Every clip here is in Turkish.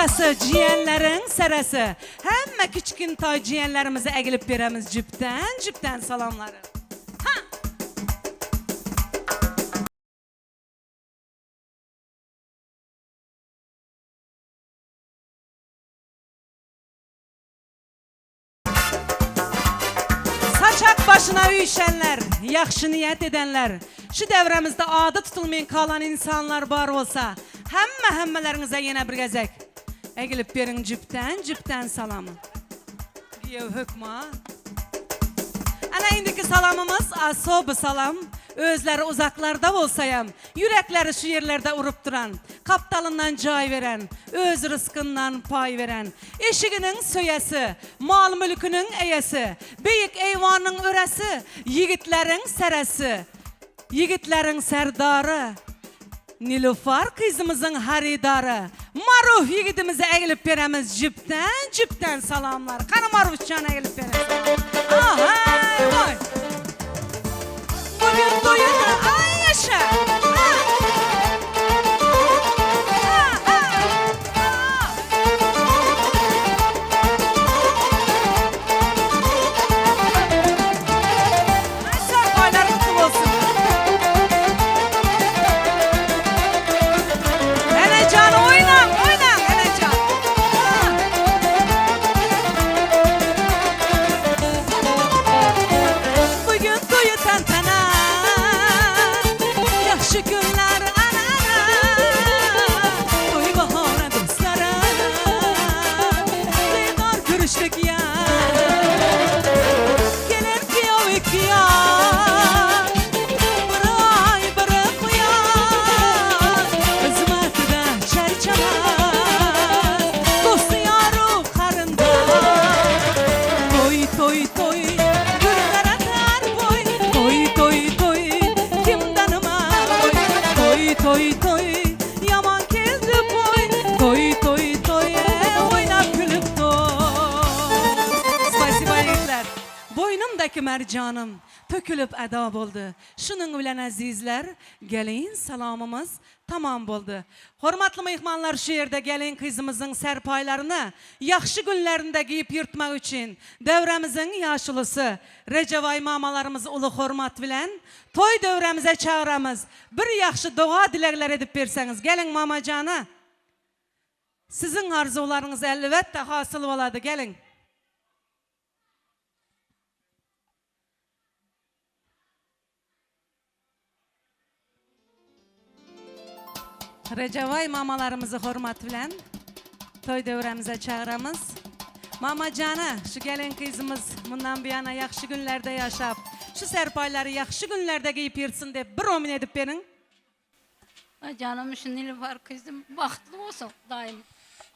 sarası, ciğenlerin sarası. Hemme küçükün tay ciğenlerimizi egilip veremiz cüpten salamları. Ha! Saçak başına üyüşenler, yaxşı niyet edenler, şu devremizde adı tutulmayan kalan insanlar var olsa, hemmelerinize yine bir gezek. Egilip verin cüpten salamı. Diye hükma. Ana indiki salamımız asobu salam. Özleri uzaklarda olsayam, yürekleri şu yerlerde urup duran, kaptalından cay veren, öz rızkından pay veren, eşiginin söyesi, mal mülkünün eyesi, büyük eyvanın öresi, yigitlerin seresi, yigitlerin serdarı, Nilufar kızımızın haridarı, Maruh yigitimize egilip veremiz cüpten salamlar. Kanı Maruhcan'a egilip veremiz. Ahay vay. Bugün doyunu ay yaşa. Mercanım tökülüp edab oldu. Şunun bilen azizler, gelin salamımız tamam oldu. Hormatlı mehmanlar şu yerde gelin kızımızın serpaylarını yaxşı günlerinde giyip yırtmak için devremizin yaşılısı Recevay mamalarımızı ulu hormat bilen toy devremize çağıramız. Bir yaxşı dua dilekler edip verseniz gelin mamacana. Sizin arzularınız elbette hasıl oladı gelin. Recevay mamalarımızı hormat bilen toy devremize çağıramız. Mama canı, şu gelin kızımız bundan bir yana yaxşı günlerde yaşap, şu serpayları yaxşı günlerde giyip yırtsın diye bir omin edip verin. Canım şu Nilüfer kızım bahtlı olsun daim.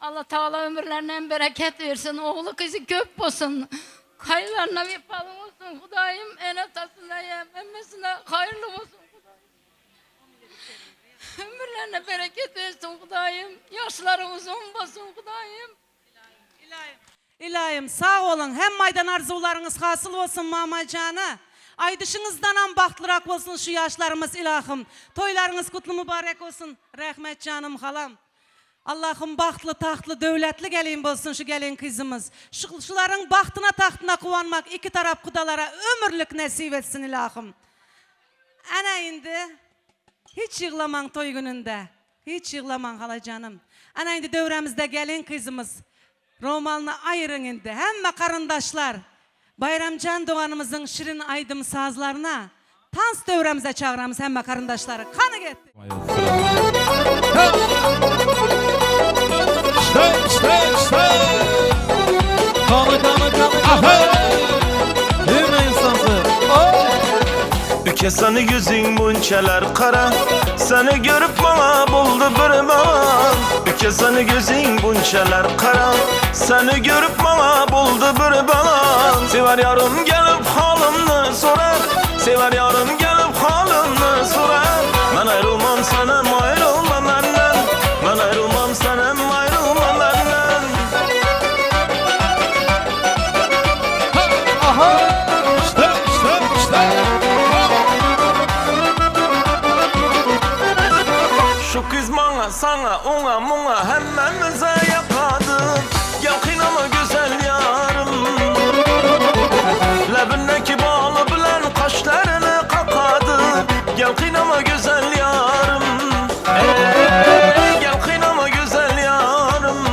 Allah Teala ömürlerine bereket versin, oğlu kızı köp olsun. Hayırlarına vefalı olsun, Hudayım en atasına yem, emmesine hayırlı olsun. Ömürlerine bereket versin Hudayım. Yaşları uzun basın Hudayım. İlahim sağ olun. Hem maydan arzularınız hasıl olsun mamacana. Ay dışınızdan bahtlırak olsun şu yaşlarımız ilahım. Toylarınız kutlu mübarek olsun. Rahmet canım halam. Allah'ım bahtlı tahtlı devletli gelin olsun şu gelin kızımız. Şuların bahtına tahtına kuvanmak iki taraf kudalara ömürlük nasip etsin ilahım. Ana indi. Hiç yığlaman toy gününde. Hiç yığlaman hala canım. Ana indi devremizde gelin kızımız. Romalını ayırın indi. Hemme karındaşlar. Bayramcan Doğanımızın şirin aydım sazlarına. Tans devremize çağıramız hemme karındaşları. Kanı gitti. İşte. Kanı. Hümme insansı. Kesanı yüzün bunçalar kara, seni görüp bana buldu bir bana. Kesanı gözün bunçalar kara, seni görüp bana buldu bir bana. Sever yarım gelip halımı sorar, sever yarım gelip halımı sorar. Ben ayrılmam sana, ayrılmam benden, ben ayrılmam sana, ayrılmam benden. İşte. Şu kız bana Bana sana ona muna hemmemize yakadım. Gel kıynama güzel yarım. Lebindeki balı bilen kaşlarını kakadı. Gel kıynama güzel yarım. Gel kıynama güzel yarım.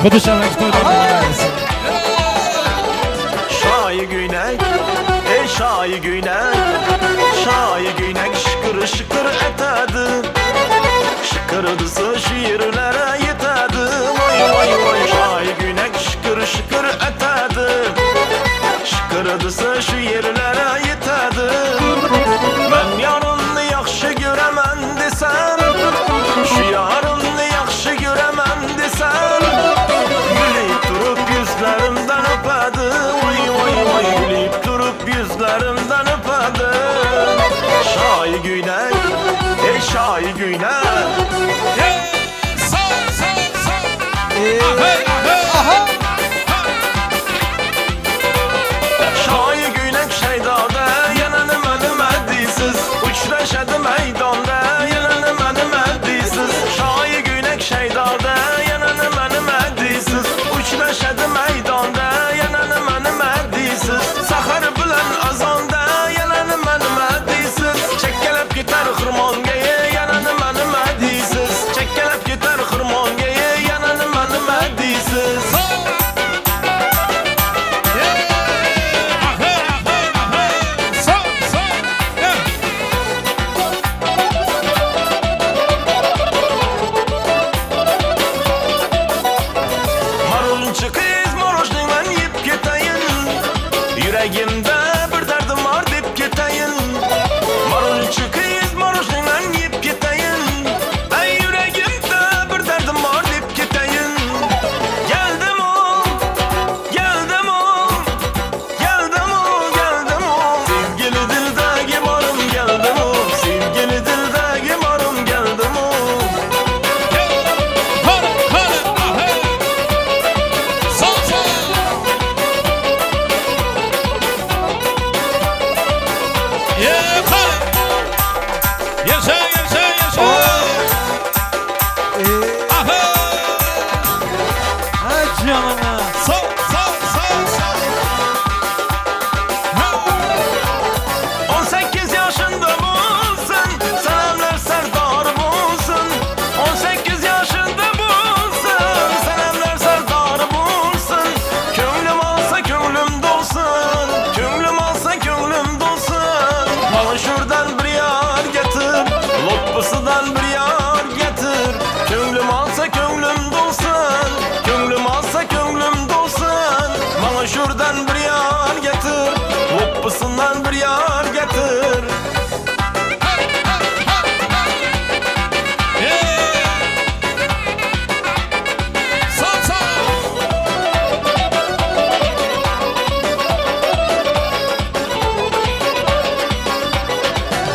Kudu şarkı toylarındayız. Şayı günek, ey şayı günek. Şayı günek şıkır şıkır etedi. Şıkırdısı şiirlere yetedi. Vay vay vay şayı günek şıkır şıkır etedi. Şıkırdısı şiirlere yetedi. Ben yarını yaxşı göremem desem, şu yarını yaxşı göremem desem, gülüp durup yüzlerimden öpedi. Vay vay vay gülüp durup yüzlerimden öpedi. Şayı günek, ey şayı günek. Şayı günek şeydada yanını mənim əddisiz. Uçraşadı meydanda yanını mənim əddisiz. Şayı günek şeydada yanını mənim əddisiz. Uçraşadı meydanda yanını mənim əddisiz. Saxar bilen azanda yanını mənim əddisiz. Çekkelep gitar xırman geyi yanını mənim əddisiz. Çekkelep gitar xırman geyi yanını mənim əddisiz. Marulcu kız moroşni ben yiyip gitayım. Yüreğimde bir derdim var deyip gitayım. Marulcu kız moroşni ben yiyip gitayım. Ben yüreğimde bir derdim var deyip gitayım. Geldim o, geldim o, geldim o, geldim o. Sevgili dildeki varım geldim o. Sevgili dildeki varım geldim o. Yaşa yaşa yaşa. Ha canına. Sağ, sağ, sağ, sağ. 18 yaşında bulsun, senemler serdar bulsun. 18 yaşında bulsun, senemler serdar bulsun. Könlüm alsa könlüm dolsun, könlüm alsa könlüm dolsun. Bana şuradan bir yar getir, loppusudan bir yar getir. Könlüm alsa könlüm dolsun, könlüm alsa könlüm dolsun. Bana şuradan bir yar getir, loppusundan bir yar getir.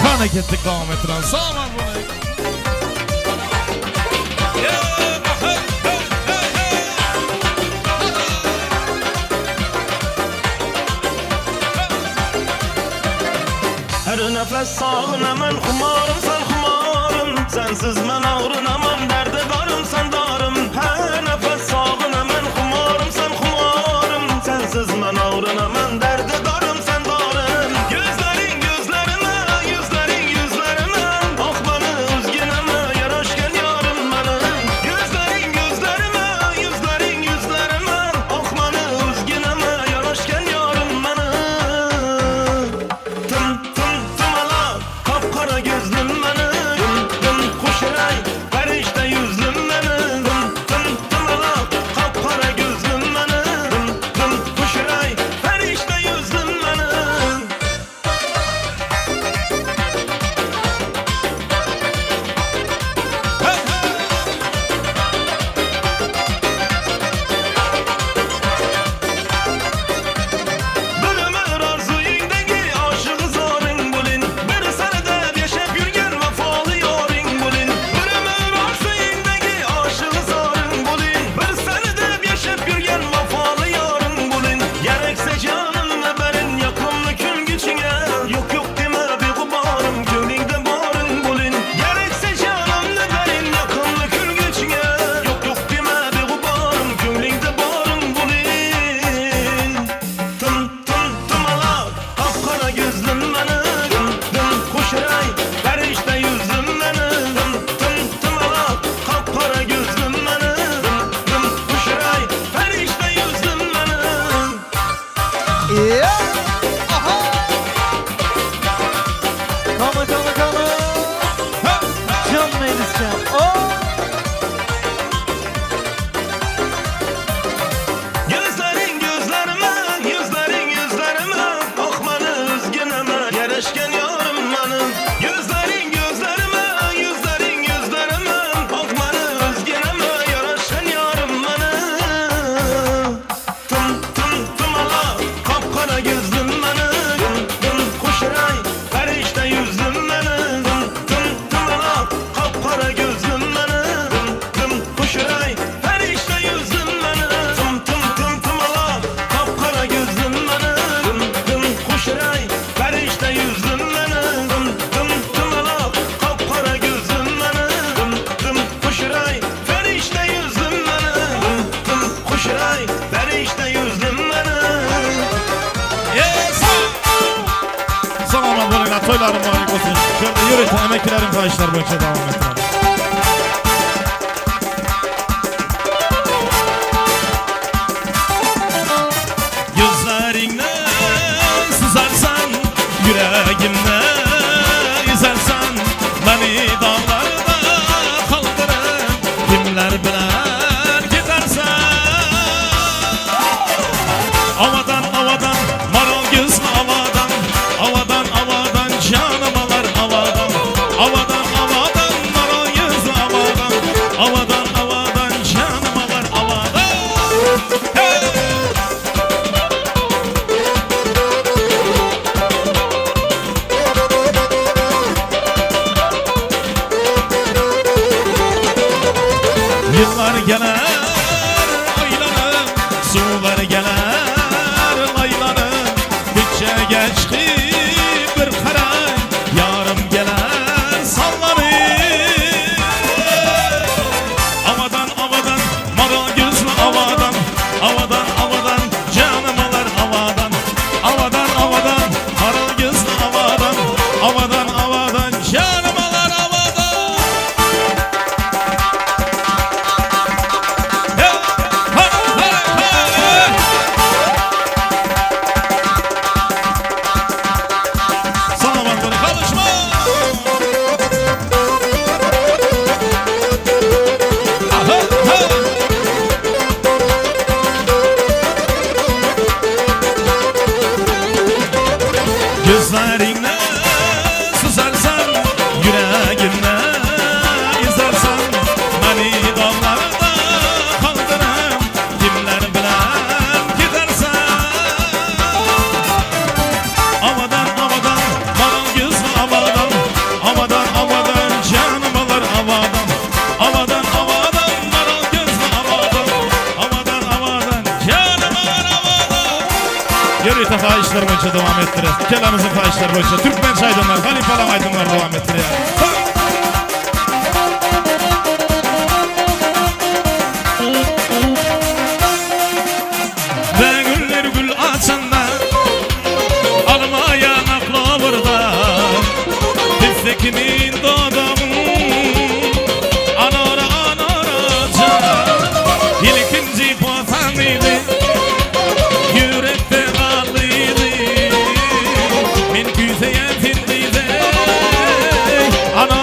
Hareketli kavmetran sağ var bunu. Her nefes sağınaman xumarım sen xumarım. Sensiz men ağrınaman derde darım sen darım. Her nefes sağınaman xumarım sen xumarım. Sensiz men ağrınaman derde darım sen darım. Gözlerin gözlerime, yüzlerin yüzlerime. Ah bana özgüneme yaraşken yarım benim. Gözlerin gözlerime, yüzlerin yüzlerime. Ah bana özgüneme yaraşken yarım benim. Tım tım tımala kapkara gözlüm benim. Tım tım kuşuray perişte yüzlüm benim. birleşken yarım benim. Yüzlerin gözlerime, yüzlerin yüzlerime, bakmanı özgeneme yaraşan yarım benim. Tım tım tım ala, kapkara gözlüm benim. Tım kuşray, perişte yüzlüm benim. Tım tım ala, kapkara gözlüm benim. Tım kuşray, perişte yüzlüm benim. Tım tım tım tım ala, kapkara gözlüm benim. Tım kuşray, perişte yüzlüm benim. Tım tım ala, kapkara gözlüm benim. Tım kuşray, perişte yüzlüm benim. Tım kuşray, perişte yüzlüm benim. Yes! Selamat olun, toylarım mübarek olsun. Şöyle yürütün, emeklilerin kayışlar boyunca devam ettirelim. Gözlerinle sızarsan, yüreğimde yüzersen, beni dağlarda kaldırır, kimler bilir gidersen. Avadan avadan, maral gözlü avadan, avadan avadan, canım alar avadan, avadan avadan, maral gözlü avadan, avadan avadan, canım alar avadan. Hey! Yıllar gelir, aylanır, sular gelir, aylanır. Bütçe geçti bir karay, yarım gelir sallanır. Avadan avadan, maral gözlü avadan, avadan avadan, canım alar avadan, avadan avadan, maral gözlü avadan, avadan avadan, canım alar avadan. Hey, hey, hey, hey. Salamat olun, kalışma. Aha, ha. Gözlerinle sızarsan, yüreğimle yüzersen, beni dağlarda kaldırır, kimler bilir gidersen. Avadan avadan, maral gözlü avadan, avadan avadan, canım alır avadan, avadan avadan, maral gözlü avadan, avadan avadan, canım alır avadan. Yürüyte fahişler boyunca devam ettiririz. Kelamızın fahişler boyunca Türkmen aydınlar, Halifalan aydınlar devam ettiriyor. Ve güller gül açanda, alma yanaklı burada, bizdekimin dadamı, anara anara can. İlkinci potanıydı, yürekte kallıydı, min güzeyetin bize, ana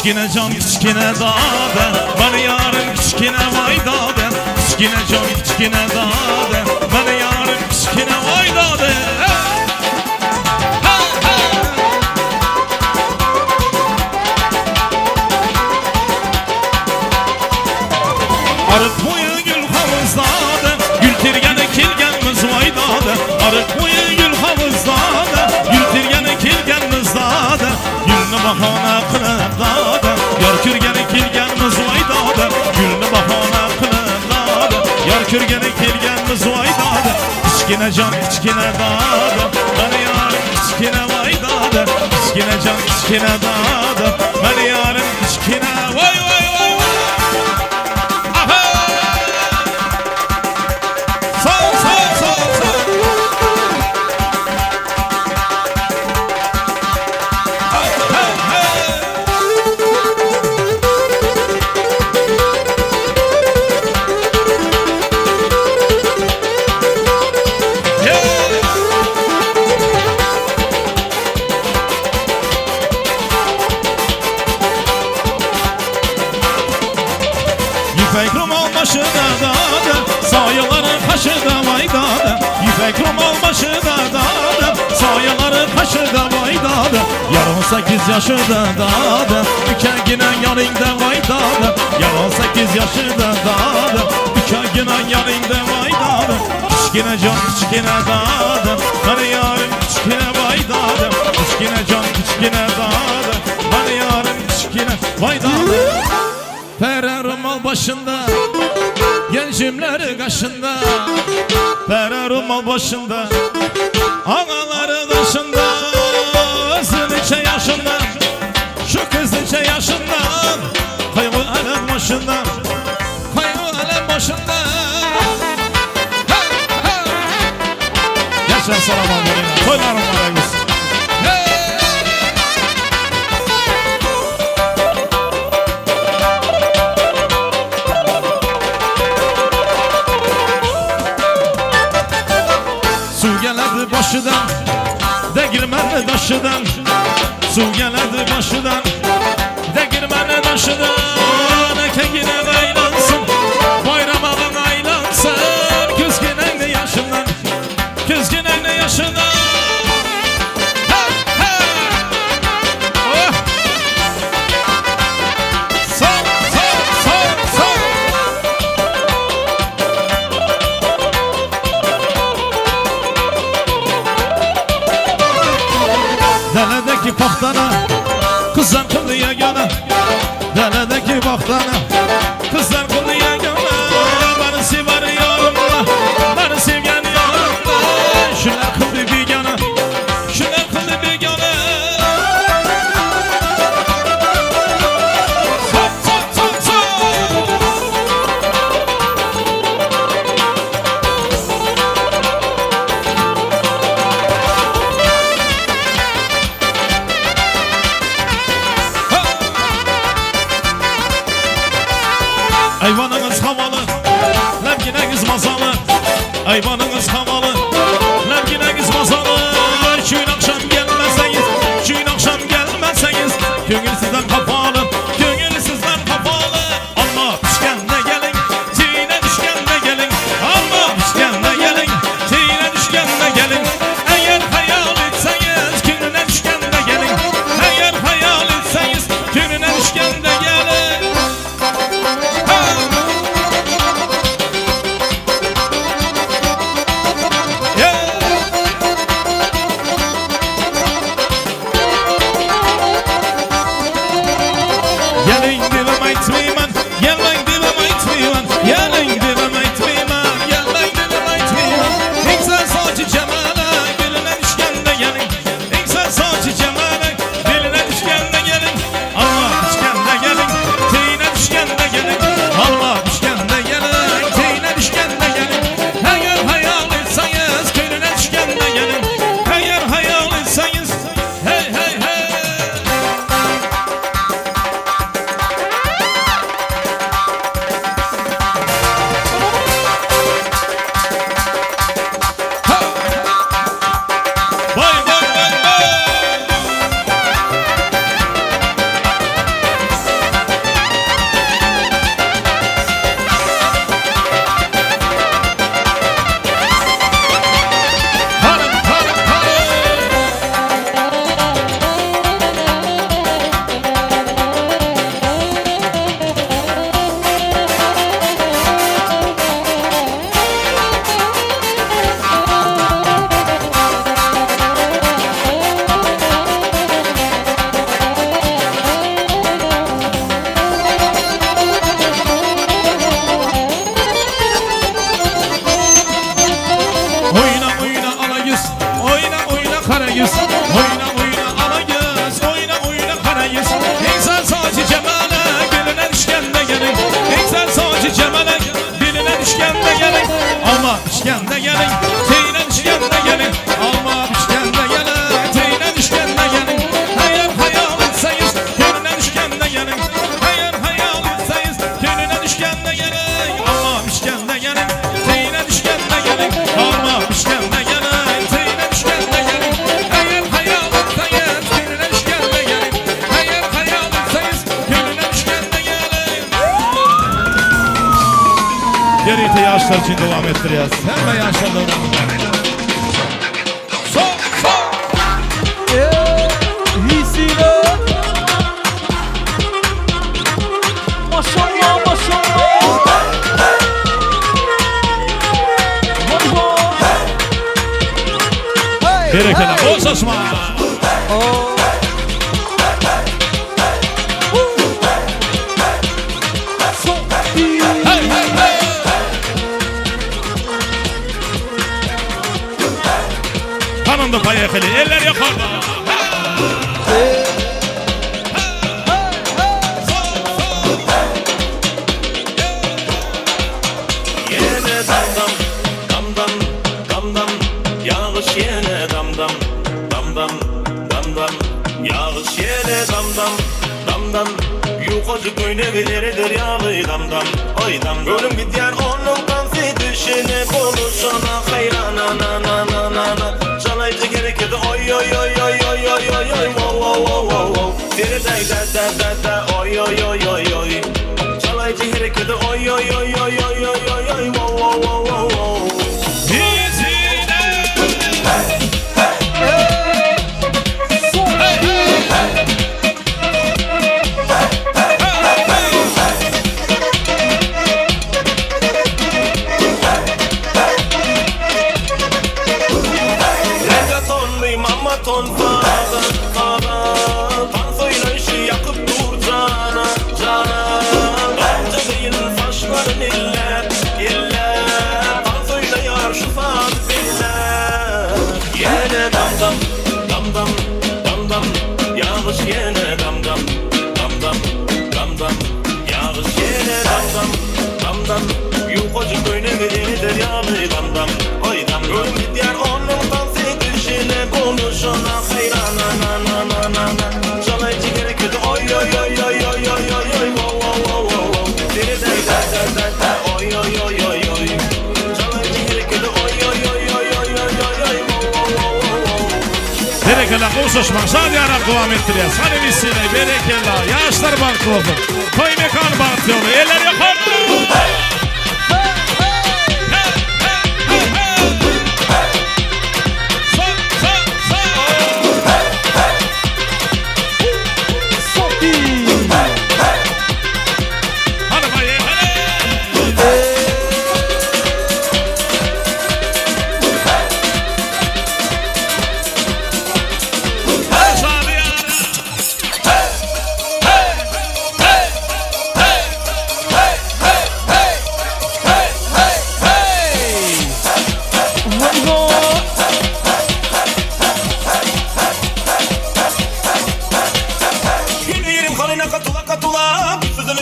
Kiçkine can kiçkine dade Beni yarın kiçkine vay dade Kiçkine can kiçkine dade Beni yarın kiçkine vay dade Arık boyu gül havuzdadı Gül tirgeni kilgenimiz vay dade Arık boyu gül havuzdadı Gül tirgeni kilgenimiz dade Gülünü bahane kılıp dade Yar kürgeni kilgenimiz vay dade Gülünü bahane kılıp dade Yar kürgeni kilgenimiz vay dade Kiçkine can kiçkine dade Beni yarın kiçkine vay dade Kiçkine can kiçkine dade Beni yarın kiçkine vay vay vay vay İpek rumal başına dağda Sayaları kaşıda vay dağda İpek rumal başına dağda Sayaları kaşıda vay dağda Yarın 8 yaşında dağda Ükegine yanında vay dağda Yarın 8 yaşında dağda Ükegine yanında vay dağda Kiçkine can kiçkine dağda Beni yarın kiçkine vay dağda Kiçkine can kiçkine dağda Beni yarın kiçkine vay dağda Pere rumal başında Gencimleri kaşında Pere rumal başında Ağaları kaşında Kızın içe yaşında Şu kız içe yaşında Kaygı alem başında Kaygı alem başında Yaşa selam aleyküm Toylarım aleyküm Başıdan de girmedi taşıdan Su geledi başıdan de girmedi taşıdan Ekegine aylansın Bayram alın aylansın Küzginen de yaşından Küzginen de yaşından Deledeki pahtana Kızlar kılıya gana Deledeki pahtana Kızlar kılıya gana Beni sever yanımda Beni sevgen yanımda Şunlar kıldı bir yana Şunlar kıldı bir yana Sop sop sop sop Ayvanınız havalı, lemkineniz mazalı. Ayvanınız havalı, lemkineniz mazalı. Şu gün akşam gelmezseniz, şu gün akşam gelmezseniz Gönül sizden kapalı, gönül sizden kapalı. Alma düşken de gelin, tine düşken de gelin. Alma düşken de gelin, tine düşken de gelin. Eğer hayal etseniz, gününe düşken de gelin. Eğer hayal etseniz, gününe düşken de gelin. yaşlar için devam ettiriyoruz. Hemen yaşlar devam ettiriyoruz. Sol, sol. Hisiyle maşallah maşallah. Berekele olsun Osman. Hey, hey, hey. Tanındı payekeli, eller yukarıda. Yine damdam, damdam, damdam, yağış yine damdam, damdam, damdam, yağış yine damdam, damdam, yukarı köyne verilir yağlı damdam, oy dam. Ölüm gidiyor onun dansı düşene konuşana hayran ana na na na na. Çalayıcı gerekirdi oy oy oy oy oy oy oy oy wow wow wow wow wow. Diri day da da da da oy oy oy oy oy. Çalayıcı gerekirdi oy oy oy oy oy oy oy oy wow wow wow wow wow. Ton fazla fazla Tansoyla işi yakıp dur cana cana. Bence değil saçların iller iller. Tansoyla yar şu faz biller. Yine damdam damdam damdam yağış yine damdam damdam damdam yağış yine damdam damdam yukarı köyne verilir yağlı damdam oy dam. Ölüm gidiyor onun dansı düşene konuşana hayran na na na na na. Çalayıcı gerekirdi oy oy oy oy oy oy oy oy wow wow wow wow wow. Diri day da da da da oy oy oy oy oy. Çalayıcı gerekirdi oy oy oy oy oy oy oy oy wow wow wow wow. Berekele konuşma, sağlayarak devam ettiriyoruz. Hadi bizimle berekele, yaşlar bankı oldu. Koy mekan bankı oldu, eller yukarıda.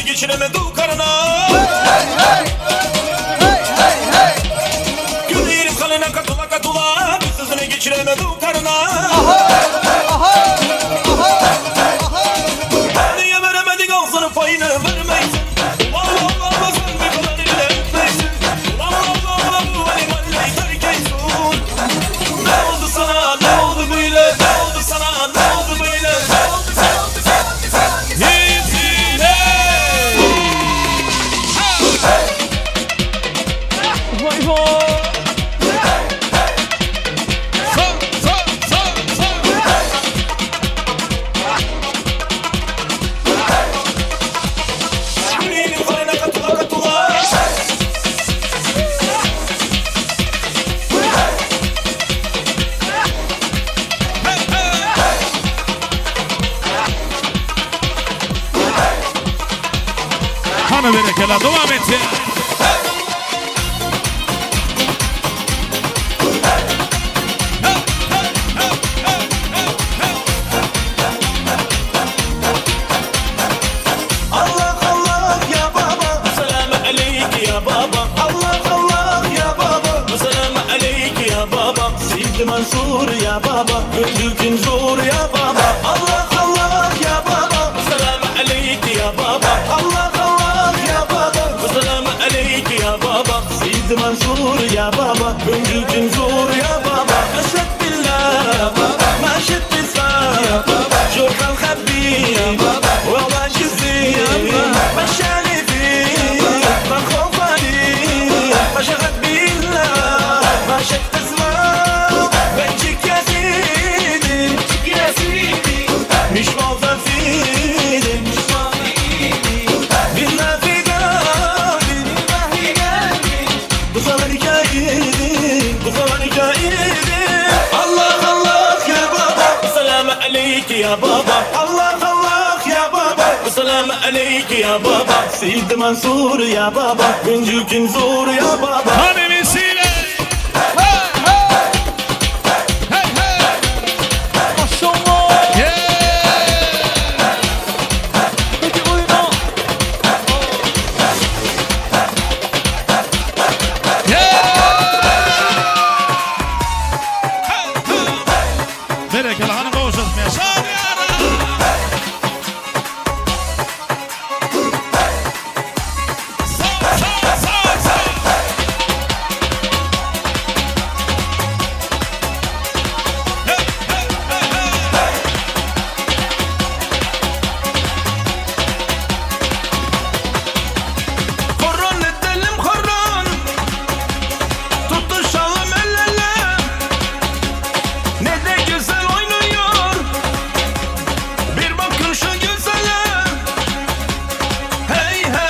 Geçiremedi karına. Gül yerim kalına katıla katıla. Bir sözünü geçiremedi karına. Niye veremedik ağzını payını vermeysin. Allah Allah sen bir kadar ile etmeysin. Allah Allah bu animalleyi terk etsin. Ne oldu sana ne oldu böyle. Ne oldu sana ne oldu böyle. Ne oldu sana. Hanı berekele devam et. Allah Allah ya baba, selamu aleyk ya baba. Allah Allah ya baba, selamu aleyk ya baba. Seydi Mansur ya baba, gönlün zor ya baba. Allah Allah ya baba, selamu aleyk ya baba. Allah Allah ya baba, selamu aleyk. ya baba Allah Allah ya baba Esselamu aleyke ya baba Seydi Mansur ya baba Güncükün zor ya baba Hadi vesile. Maşallah. Yeah. Peki oyna. Berekeli hanım kavuşatmaya. Şadiyana. Sağ. Horon edelim horon Tutuşalım el ele Ne de güzel oynuyor Bir bakın şu güzele Hey hey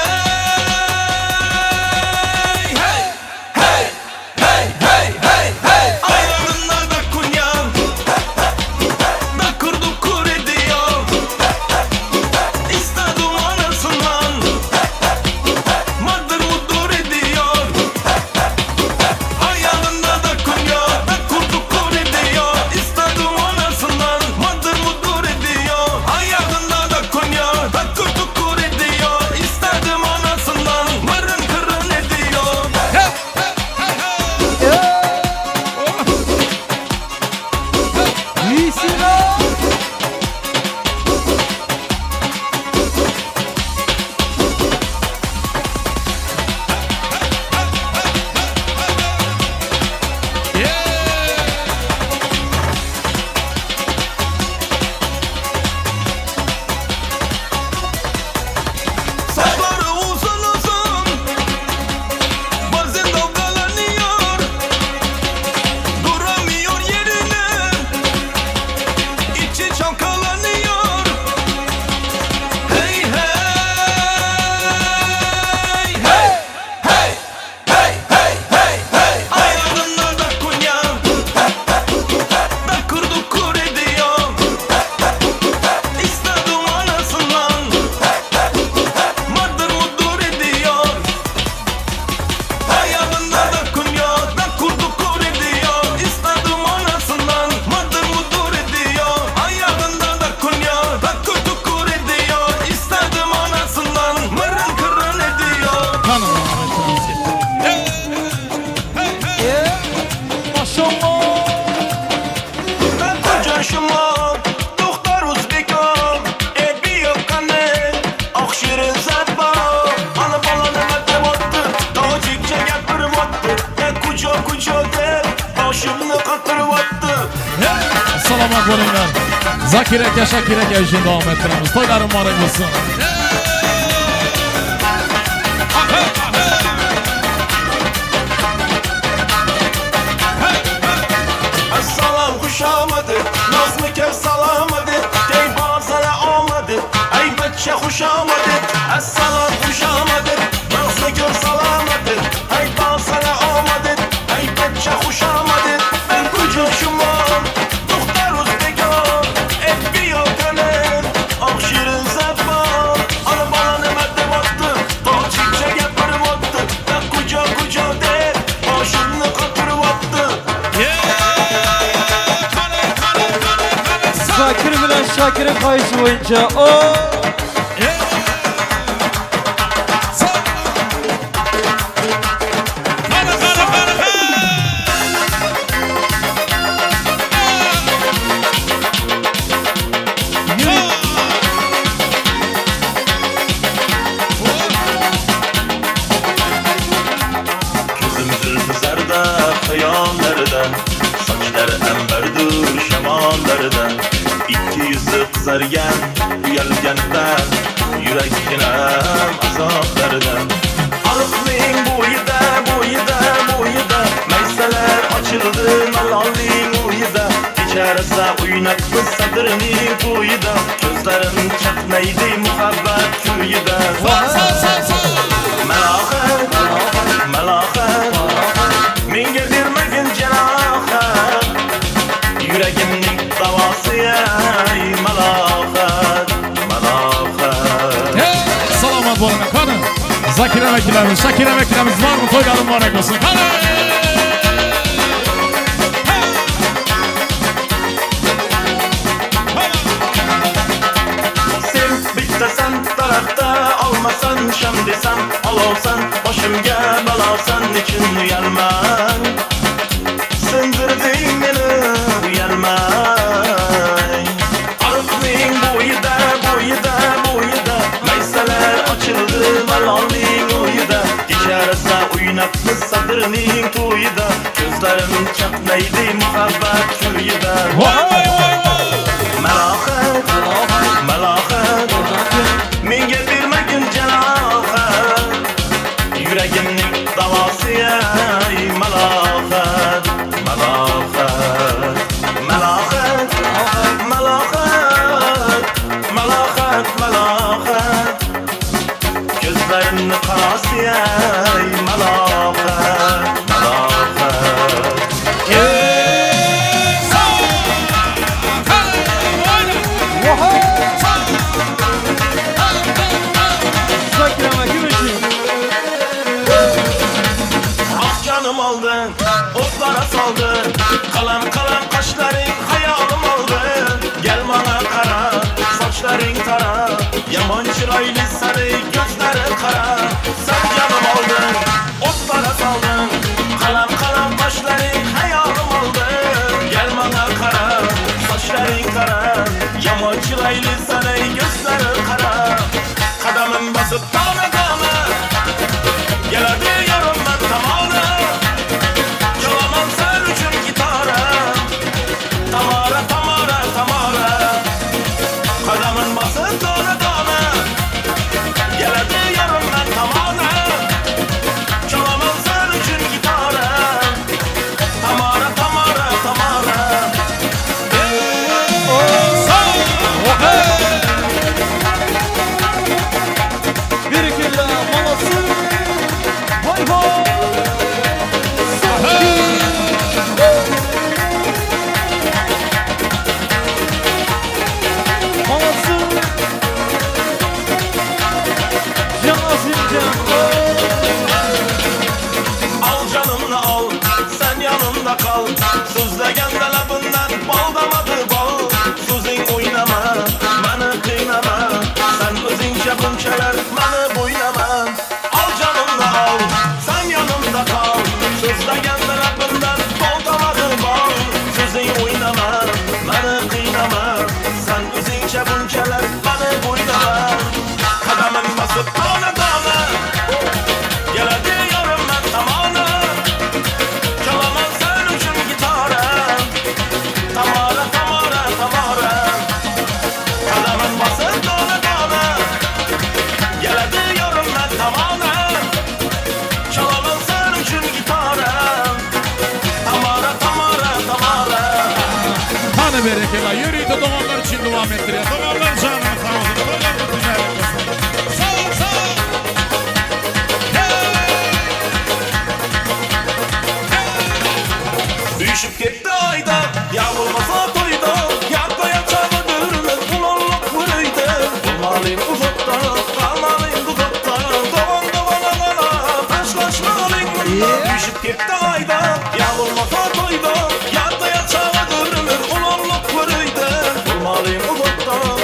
Hey hey hey hey hey hey Ayağına da kunyan Da kurdu kur ediyor İstedim anasından Mıdır mudur ediyor Ayağında da kunya Da kurdu kur ediyor İstedim anasından Mıdır mudur ediyor Ayağında da kunya Da kurdu kur ediyor İstedim anasından Mırın kırın ediyor İyisin ha. Saçları uzun uzun Bazen dalgalanıyor Duramıyor yerine İçi çalkalanıyor Hey hey Hey hey hey hey hey hey Ayağına da kunya Da kurdu kur ediyor İstedim anasından Mıdır mudur ediyor Ayağında da kunya Da kurdu kur ediyor İstedim anasından Mıdır mudur ediyor Ayağında da kunya Da kurdu kur ediyor İstedim anasından Mırın kırın ediyor Hanım rahmetiniz gitti. Maşallah. Ben koca şuman Doktor Uzbekam Ebi yok kanı Akşirin zebba Ana balanı mette battı Tacikçe gepirip attı Kuca der Başımını katırıp attı Assalamu aleykum. Zakirek yaşa kirek evşin devam ettiremiz. Toyların mübarek olsun. Assalam kuşamadı Nazlı kev salamadı Dey bazara amadı Ey bच्चे kuşamadı Assalam kuşamadı Nazlı kev salamadı Ey bazara amadı Ey bच्चे kuşamadı Ben kucuk şuman Doktor Uzbekam Ebi yok kanır Akşirin zebban Ana balanı mette battı Tacikçe gepirip attı Ben kuca der Başını katırıp attı Zakir bilen Şakir'in kayışı boyunca. O. Gözüm zülfü zerde hayallerde Saçlar emberdir şemallarda İki yüzü kızargen uyalgenden Yürekinem azaplardan Arıklığın boyida Meyseler açıldı nalalliğin uyida İçerisi oynatlı sadrının boyida Gözlerin çatmaydı muhabbet köyüde Melahat Min gedirmegin cenahı Yüreğimnin davası ey melahat sağ olun. Kanı. Zakire vekillerimiz, Şakire vekillerimiz var mı? Toyların mübarek olsun. Kanı. Sen bitsen tarakta almasan şam desem alovsan başımga balosan için uyalman Sindirdin beni uyalman Arifning bo'yida maysalar ochildi malolning o'yida Kecharasa o'ynabmiz sadrning to'yida Ko'zlarim chaqnaydi muhabbat kuyida Vay vay vay vay. Malohat menga bermagin janohat Yuragimning davosi ey malohat Ko'zlarimni qarasi ey malohat Şakir'e gümüşü. Ah canım aldın, otlara saldın Kalan kaşların hayalim aldın Gel bana kara, saçların tara Yaman çıraylı sarı gözlerin kara Sen canım aldın, otlara saldın Kalan kaşların hayalim aldın Gel bana kara, saçların tara Yaman çıraylı sarı gözlerin kara Kadamın basıp dağına Gel hadi yarım ben tamara Çalamam sen üçün gitara Tamara Kadamın basın dağına Gel hadi yarım ben tamara Çalamam sen üçün gitara Tamara Bir killa malası. Vay vay. Malası. Canasın can. Al canımla al, sen yanımda kal Sözlegen de labından bal damadı bal Sözün oynama, beni kıynama Sen özünce bunçeler, beni boynama Al canımla al, sen yanımda kal Sözlegen de labından bal damadı bal Sözün oynama, beni kıynama Sen özünce bunçeler, beni boynama Kadamın basıp dağına Gel hadi yarım ben tamana Çalamam sen üçün gitara Tamara Kadamın basın dağına Gel hadi yarım ben tamana Çalamam sen üçün gitara Tamara Kanı berekela. Yürüyü de doğanlar için devam ettiriyor. Doğanlar canını sağ olsun. Doğanlar da mübarek olsun. Sağ ol. Düşüp gitti ayda Yağmurmasa toyda Yakta yatağı dürmez Bulanlık vuruydu Olmalıyım uzakta Kalmalıyım dudakta Dolan ana Taşlaşmalıyım bundan Düşüp gitti ayda Yağmurmasa toyda Yakta yatağı dürmez Bulanlık vuruydu Olmalıyım uzakta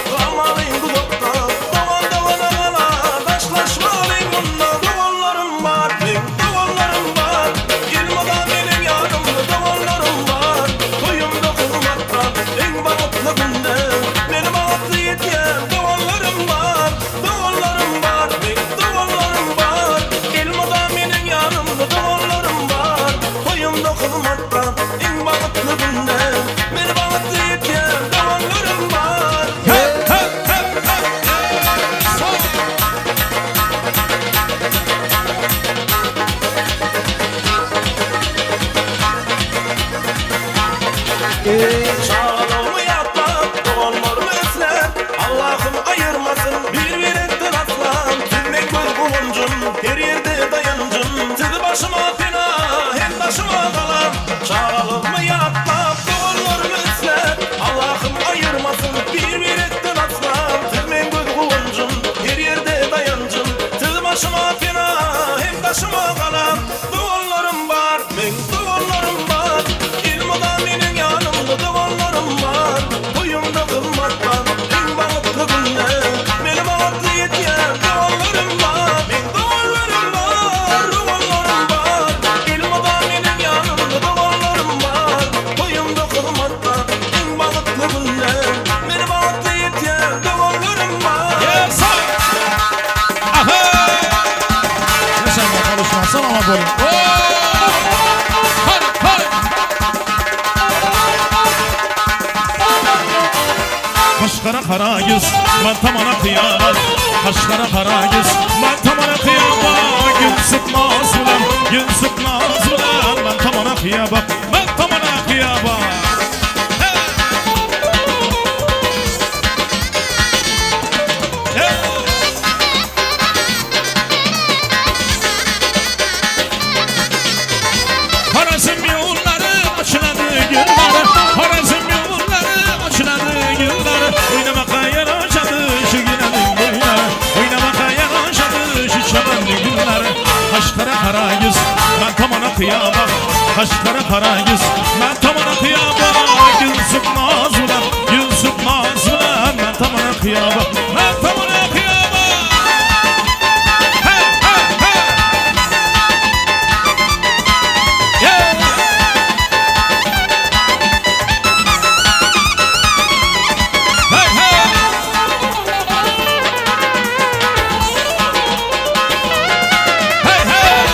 olun. Kaşkara kara yüz, ben tamana kıyamam. Kaşkara kara yüz, ben tamana kıyamam. Gün sıkmaz ulan, gün sıkmaz ulan. Ben tamana kıyamam, ben tamana kıyamam. Harazım yolları açıladı günleri, Harazım yolları açıladı günleri. Oynamaka yaraşadı şu günenin boyları, Oynamaka yaraşadı şu çabanlı günleri. Kaşkara kara yüz, ben tamana kıyamam. Kaşkara kara yüz, ben tamana kıyamam. Gün sıkmaz ulan, gün sıkmaz ulan. Ben tamana kıyamam, ben tamana kıyamam. Hey, hey, hey. Yeah. Hey, hey. Hey, hey.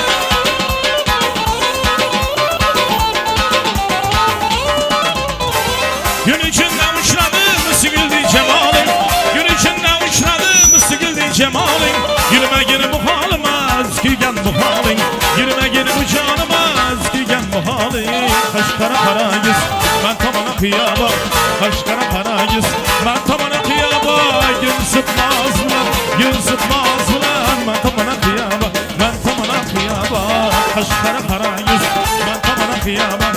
Gün içinde uçladı mısı güldü cemalin, Gün içinde uçladı mısı güldü cemalin. Yürüme geri bu halıma ezgigen bu halin, Yürüme geri bu canıma ezgigen bu halin. Kaşkara kara yüz, ben tamana kıyamam. Kaşkara kara yüz, ben tamana kıyamam. Gün sıkmaz ulan, gün sıkmaz ulan. Ben tamana kıyamam, ben tamana kıyamam. Kaşkara kara yüz, ben tamana kıyamam.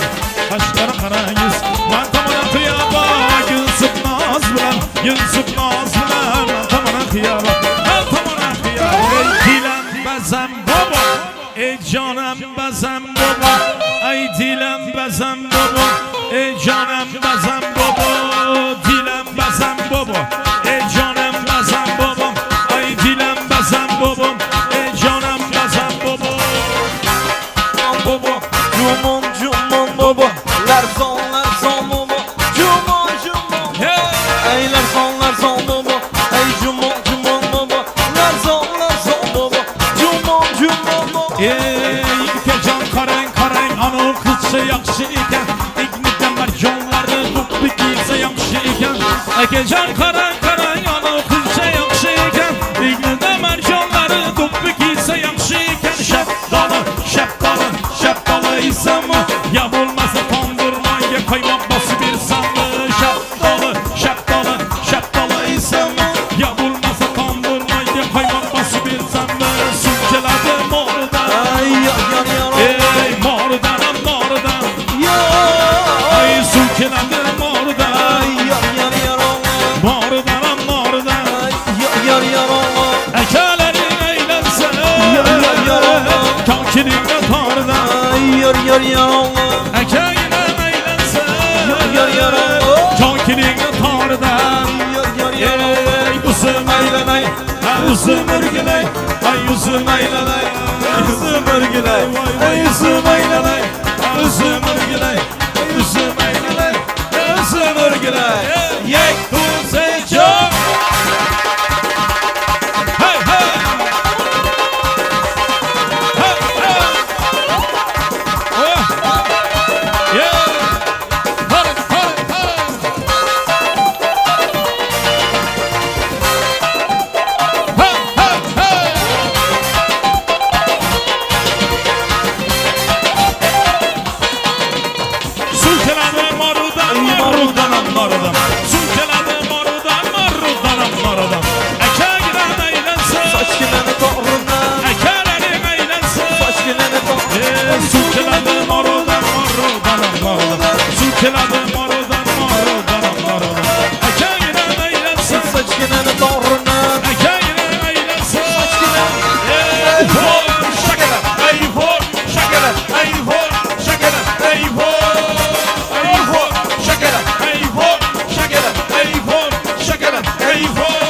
Kaşkara kara yüz, ben tamana kıyamam. Gün sıkmaz ulan, gün sıkmaz ulan. Ben tamana kıyamam, ben tamana kıyamam. Ey dilem bezem baba, ey canım bezem baba, ey dilem bezem baba, ey canım bezem baba, dilem bezem baba, ey canım bezem baba, ey dilem bezem baba, ey canım bezem baba. Baba, cumon cumon baba, lerson baba, cumon cumon. Hey! Ey lerson baba, ey cumon cumon baba, lerson baba, cumon cumon baba. Ey ülkecan karen ana kızsa yaxşı iken, İgniden mercanları toplu giyse yaxşı iken. Ülkecan karen ana kızsa yaxşı iken, İgniden mercanları toplu giyse yaxşı iken. Şapdalı isem ya olmasa kandırma ya kaymak bası bir sandı. Şapdalı isem ya olmasa kandırma ya kaymak bası bir sandı. Sülkeladım orada. Ay yan Ey mordan ya. Ay sülkeladım orada. Ay yan Mordan Ay yan Ekelerin eylense Kankiliğine tarda Ay yan Ekelerin eylense Yar Kankiliğine tarda Ey uzun eyleney Uzun örgüley Ay uzun eyleney Uzun örgüley Ay uzun eyleney Uzun örgüley Uzun eyleney Uzun örgüley Yek tuze çok Hey hey Hey hey Oh Yeah Hey hey hey Hey hey hey Sultanım marudan Sultanım marudan Eke giren eğlense Saçkileni doğruna Ekelerin eğlense Saçkileni doğruna Sultanım marudan Sultanım marudan Eke giren eğlense Saçkileni doğruna Eke giren eğlense Ey for şakere Ey for şakere Ey for şakere Ey for şakere Ey for şakere Ey for şakere Ey for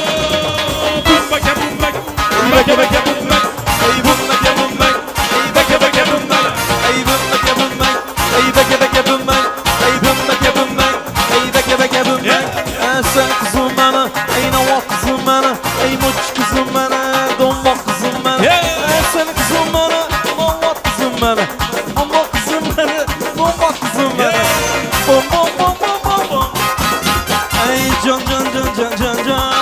Bumbake bumbak Bumbake bake bumbak Ey bumbak bumbak Ey beke beke bumbak Ey bumbak bumbak Ey beke beke bumbak Ey bumbak bumbak Ey beke beke bumbak Sen kızım bana Ey navak kızım bana Ey muç kızım bana Donbak kızım bana Sen kızım bana Navak kızım beni. Bomba kızım beni, bomba kızım beni. Bom bom bom bom bom bom. Ay can can can can can can.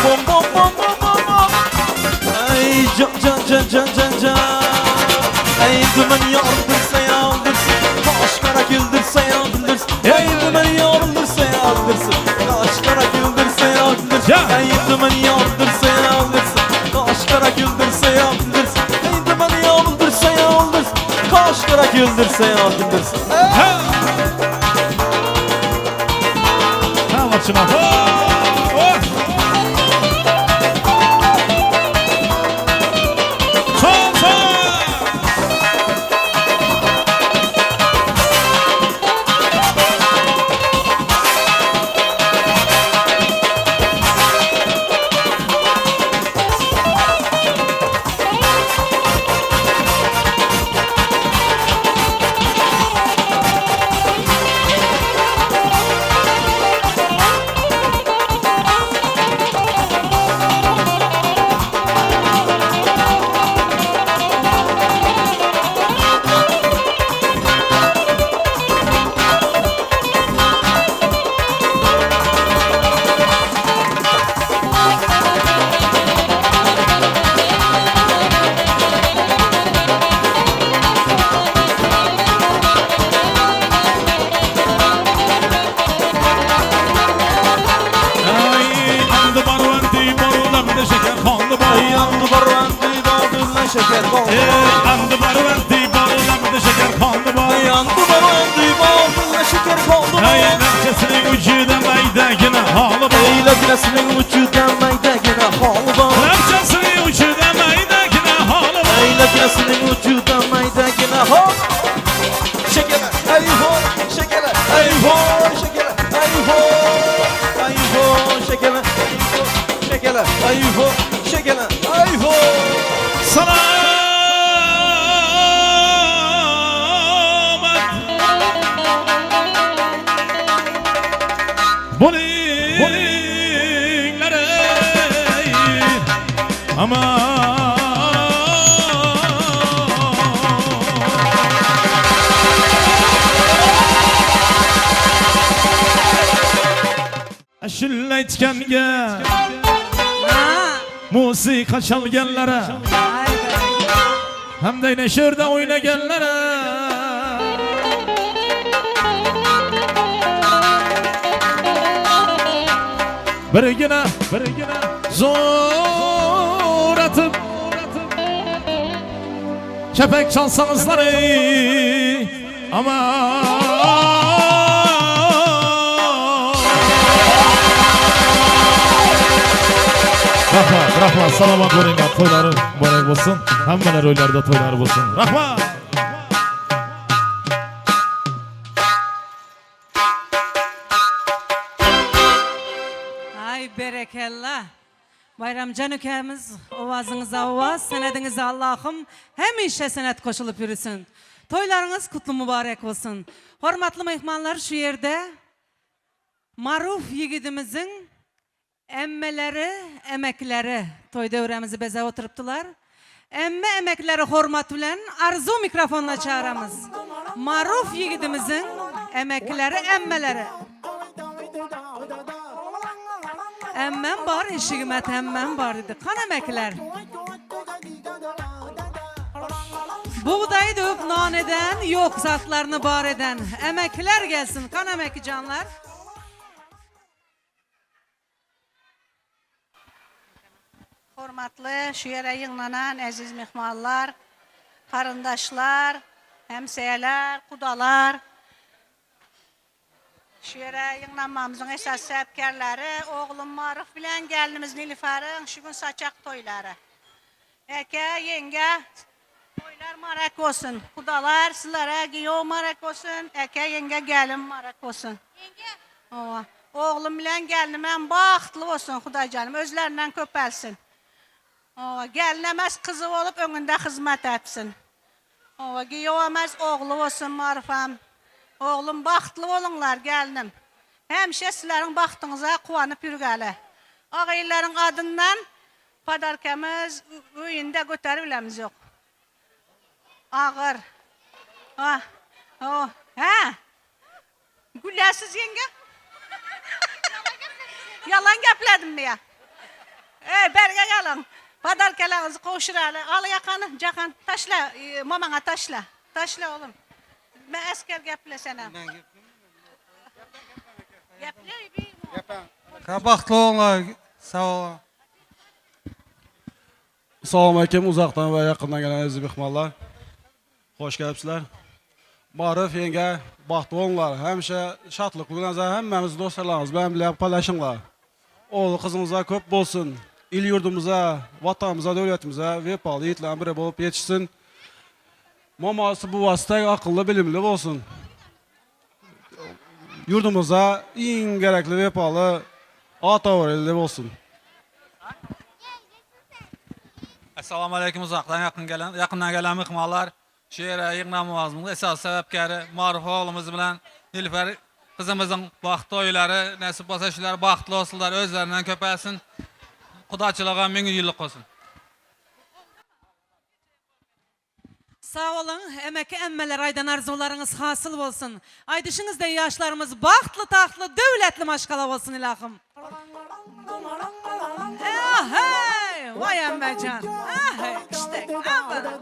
Bom bom bom bom bom bom. Ay can can can can can can. Ay dümen yaldırsa yaldırsın, kaşkara güldürse yaldırsın. Ay dümen yaldırsa yaldırsın, kaşkara güldürse yaldırsın. Ay dümen yaldırsa yaldırsın, kaşkara güldürse yaldırsın. Ay dümen yaldırsa yaldırsın, kaşkara güldürse yaldırsın. Ha başına. Sol sol. Yandı barvandı bağımda şeker kondu. Andı barvandı bağlamda şeker kondu bay. Yandı barvandı bağımda şeker kondu. Nefsinin ucunda maydagina halı bay. Eğlencesinin ucudan maydagina halı bay. Nefsinin ucunda maydagina halı bay. Eğlencesinin ucudan maydagina halı. Şeker, ay ho, şeker, ay ho, şeker, ay ho, ay ho, şeker, şeker, ay ho, şeker, ay ho. Selamet. Buningleri ama Ashula aytganga musiqa chalganlari hamda nashrda o'ynaganlari birgina zo'r atib chapak chalsangizlar Rahmat, salomat bo'linglar, to'ylari muborak bo'lsin. Hammalar o'ylarda to'ylari bo'lsin. Rahmat. Ay berekella. Bayramcan ükemiz, ovazınıza ovaz, senedinize Allah'ım hemişe senet koşulup yürüsün. Toylarınız kutlu mübarek olsun. Hormatlı mehmanlar şu yerde Maruf yigidimizin emmeleri, emekleri toy devremizi beze oturuptular. Emme emekleri hormat bilen arzu mikrofonla çağıramız. Maruf yigidimizin emekleri, emmeleri. Emmem var, eşiğimet emmem var dedi. Kan emekler. Buğdayı dövüp naneden, yok zatlarını bar eden. Emekler gelsin, kan emeki canlar. Hormatlı şu yere yığılanan əziz mehmanlar, karındaşlar, həmsəyələr, qudalar. Şu yere yığılanmamızın əsas səbəbkarları oğlum Maruf bilən gəlinimiz Nilüfer'in şu gün saçaq toyları. Əkə, yengə, toylar marak olsun. Qudalar sizlərə giyo marak olsun. Əkə, yengə, gəlin marak olsun. Yengə. Oğlum bilən gəlinimən baxtlı olsun Xuday canım, özlərindən köpəlsin. Gəlinəməz kızı olup önündə xizmət etsin. Giyoməz oğlu olsun Marufam. Oğlum baxtlı olunlar gəlinim. Həmişə sizlərin baxtınıza quvanıb yürgəli. Ağayların adından padarkəmiz öyündə götərib eləmiz yox. ağır. Ah, oh, ha. Güləsiz yenge. Yalan gepledim mi ya? Berge yalan. Padalkalarınızı koşuralı. Al yakanı, cakan. Taşla, mamana taşla. Taşla oğlum. Ben asker geplesene. Geple bir. Baxtlı olunlar, sağ olun. Salam aleyküm, uzaqdan və yaxından gələn əziz mehmanlar. Xoş gəlibsizlər. Marif yengə, baxtlı olunlar. Həmişə şadlıqlı nəzər, həmməmiz dostlarlarımız, mənimlə paylaşınlar. Oğlu qızımıza köp bolsun. İl yurdumuza, vatanımıza, dövlətimizə vefalı yiğitlərin biri olub yetişsin. Maması bu vasitə akıllı, bilimli olsun. Yurdumuza en gerekli vefalı ata öğrenili olsun. Assalamu aleykum, uzaqdan yaxından gələn mehmanlar. Şeirə yığınamamızın əsas səbəbkarı Maruf oğlumuz bilən Nilüfer qızımızın vaxt toyları, nəsib olsa işlər baxtlı olsunlar, özlərindən köpəlsin. Xudaçılığa min yıllık olsun. Sağ olun, əməki əmmələr aydan arzularınız hasıl olsun. Aydışınızda yaşlarımız baxtlı, taxtlı, dövlətli maşqala olsun ilahım. Hey, vay əmməcan. Hey, işte, əməki gələdi.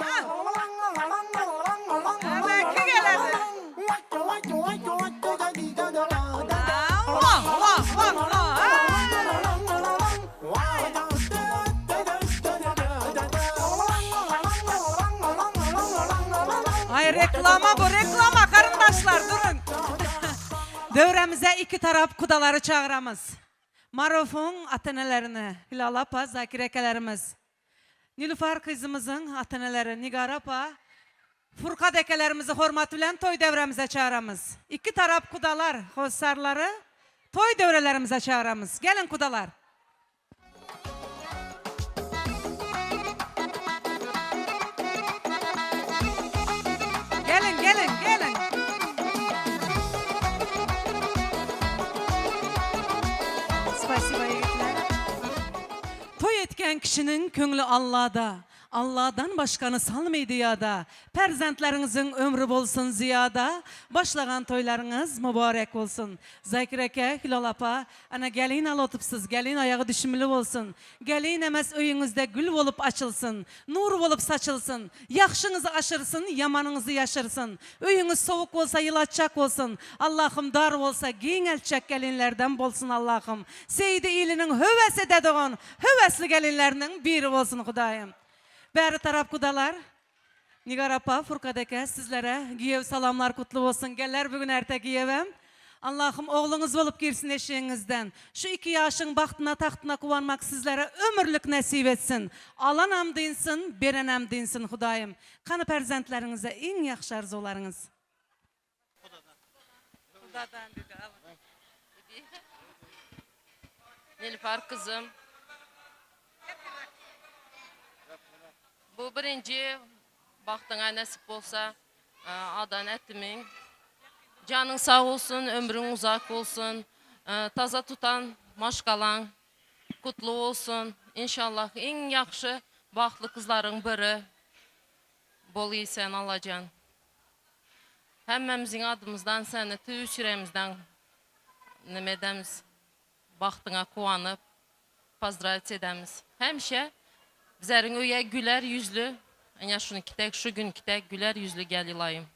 Vah, vah, vah, vah. Ay reklama bu, reklama karındaşlar durun. Dövremize iki taraf kudaları çağıramız. Maruf'un atanelerini, Hilal Apa, Zakir ekelerimiz. Nilüfer kızımızın ataneleri Nigar Apa, Furkat ekelerimizi hormat bilen toy devremize çağıramız. İki taraf kudalar, hosarları toy devrelerimize çağıramız. Gelin kudalar. Gelin, gelin, gelin. Spasiba yiğitler. Toy etken kişinin köngülü Allah'da. Allah'dan başkanı salmaydı ya da. Perzentlerinizin ömrü bolsun ziyada. Başlayan toylarınız mübarek olsun. Zakir eke, Hilal Apa, ana gelin al otıpsız, gelin ayağı düşümlü olsun. Gelin emez öyünüzde gül olup açılsın. Nur olup saçılsın. Yaxşınızı aşırsın, yamanınızı yaşırsın. Öyünüz soğuk olsa yılatacak olsun. Allah'ım dar olsa giyin elçek gelinlerden bolsun Allah'ım. Seydi ilinin hövesi dediğin, hövesli gelinlerinin biri olsun Hudayım. Beri taraf kudalar, Nigar Apa, Furkat eke sizlere giyev salamlar kutlu olsun. Geller bugün erte giyevem. Allah'ım oğlunuz olup girsin eşeğinizden. Şu iki yaşın bahtına tahtına kuvanmak sizlere ömürlük nasip etsin. Alanam dinsin, berenem dinsin Hudayım. Kanı perzentlerinize en yaxşı arzularınız. Kudadan dedi. Nilüfer kızım. Bu birinci baktığına nasip olsa adan ettimin. Canın sağ olsun, ömrün uzak olsun. Taza tutan maşqalan kutlu olsun. İnşallah en yaxşı baxtlı kızların biri bol isen alacan. Həmməmizin adımızdan səni tüy süremizden nemedemiz baxtına kuanıp pozdravit edemiz. Həmişə bizlerin öye güler yüzlü, ya şunu kitek, şu gün kitek güler yüzlü gel ilayım.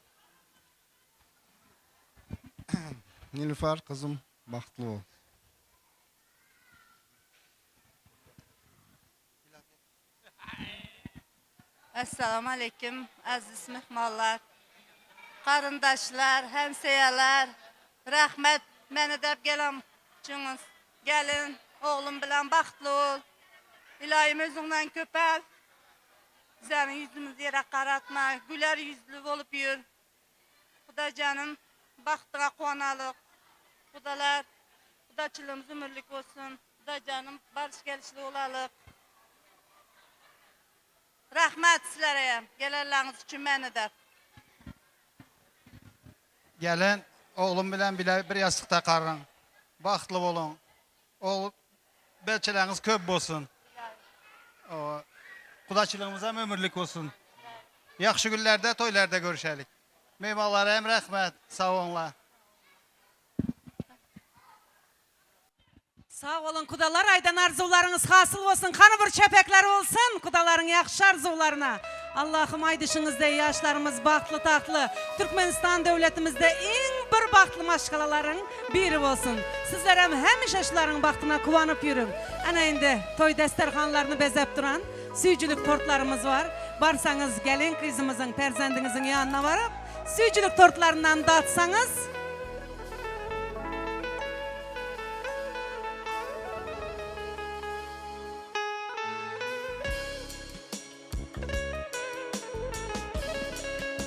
Nilüfer kızım, baxtlı ol. Assalamu alaikum aziz mehmanlar, karındaşlar, hemseyeler, rahmet məni dəb gələm üçünüz. Gəlin, oğlum bilən baxtlı ol. İlahim özündən köpəl. Sənin yüzümüz yerə qaratma, gülər yüzlü olup yür. Xuda canım, baxtığa qonalıq. Xudalar, xudaçılığımız ömürlük olsun. Xuda canım, barış gəlişli olalıq. Rahmet sizlərə, gələrləriniz üçün məni dəb. Gəlin, oğlum bilen bir yastıqda qarın. Baxtlı olun. Oğul, belçələriniz köp olsun. Kudaçılığımıza ömürlük olsun. Yaxşı günlərdə, toylarda görüşəlik. Meyvalarım, rəhmət, sağ olunlar. Sağ olun kudalar, aydan arzularınız hasıl olsun, kanı bir çepekler olsun kudaların yakşı arzularına. Allah'ım aydışınızda yaşlarımız bahtlı tahtlı, Türkmenistan devletimizde en bir bahtlı maşgalaların biri olsun. Sizler hem işaşların bahtına kuvanıp yürün. Ana indi toy desterhanlarını bezep duran süycülük tortlarımız var. Barsanız gelin kızımızın, terzendinizin yanına varıp süycülük tortlarından dağıtsanız.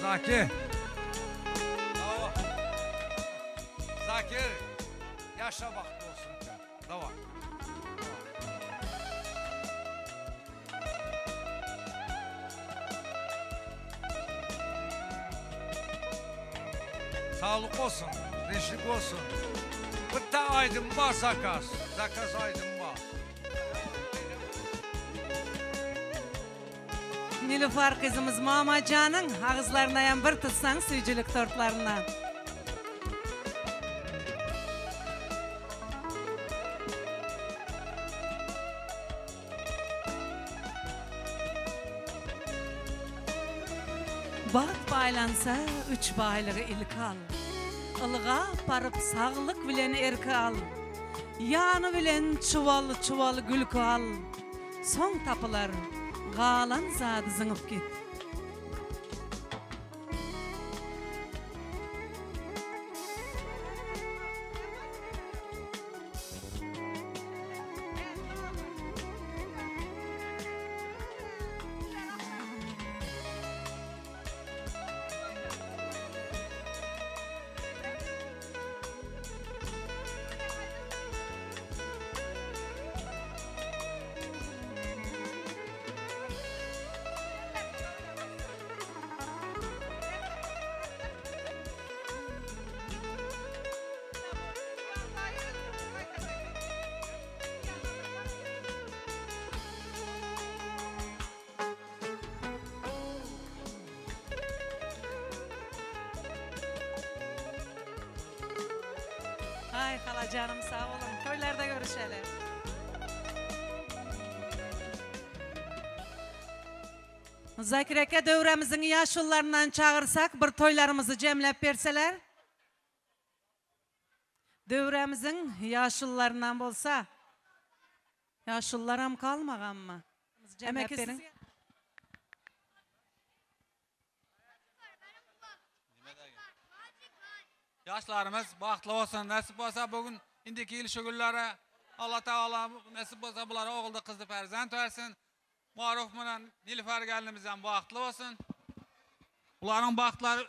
Zakir. Zakir. Yaşa baktı olsun. Tamam. Sağlık olsun. Reşlik olsun. Bıtta aydın var zakaz. Zakaz aydın var. Nilüfer kızımız Mama Can'ın ağızlarına yan bir tutsan süycülük tortlarından. Baht baylansa üç baylığı ilk al. Ilga parıp sağlık bilen erki al. Yanı bilen çuval gülkü al. Son tapılar galan zadı zıngıp git. Ay hala canım sağ olun. Toylarda görüşelim. Zakireke dövremizin yaşlılarından çağırsak bir toylarımızı cemlep verseler. Dövremizin yaşlılarından bolsa. Yaşlılar ham kalmagan mı? Cemlep verin. Yaşlarımız bahtlı olsun, nasip olsa bugün indiki il şükürlere Allah Teala nasip olsa bunlara oğulda kızdı perzent versin. Maruf bilen Nilüfer gelinimizden bahtlı olsun. Bunların bahtları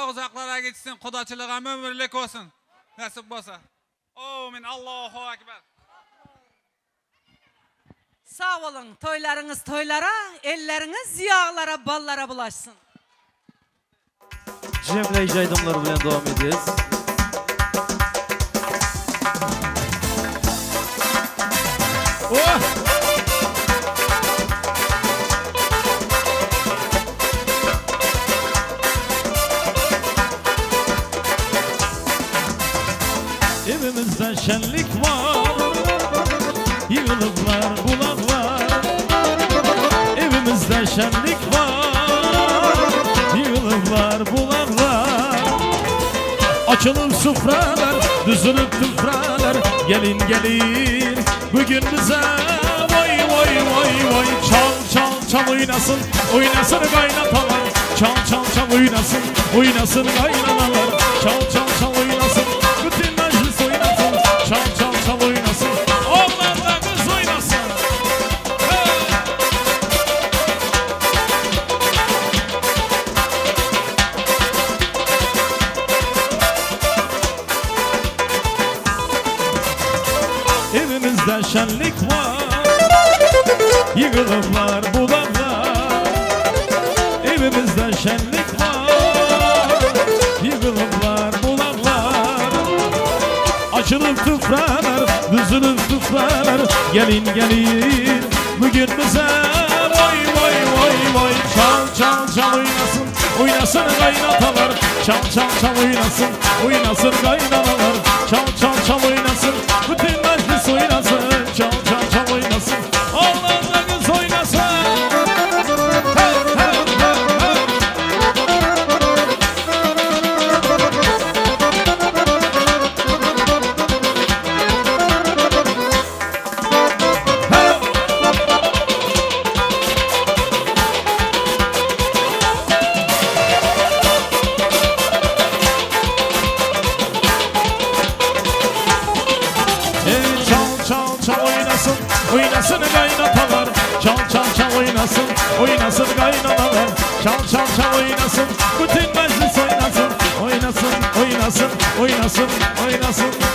uzaklara gitsin, kudaçılığa ömürlük olsun. Nasip olsa. Amin. Allahu Ekber. Sağ olun. Toylarınız toylara, elleriniz yağlara, ballara bulaşsın. Cemle icaydımlar bilen devam edeceğiz. Oh! Evimizde şenlik var, yığılıplar, bulaklar. Evimizde şenlik var, yığılıplar, bulaklar. Açılıp sufralar, düzülüp tufralar. Gelin gelin bugün bize vay vay vay vay. Çal oynasın, oynasın kaynatalar. Çal oynasın, oynasın kaynanalar. Çal oynasın, bütün meclis oynasın. Çal oynasın, oğlan da kız oynasın. Evimizde şenlik var, yığılıplar, bulaklar. Evimizde şenlik var, yığılıplar, bulaklar. Açılıp tufralar, düzülüp tufralar. Gelin gelin bugün bize vay vay vay vay. çal çal oynasın, oynasın kaynatalar. Çal çal çal oynasın, oynasın kaynanalar. Çal çal çal oynasın, bütün meclis oynasın. Çal çal çal oynasın, oğlanla kız oynasın. Hey, hey, hey, hey. Oynasın kaynatalar, çal çal çal oynasın, oynasın kaynanalar. Çal çal çal oynasın, bütün meclis oynasın. Oynasın, oynasın, oynasın, oynasın.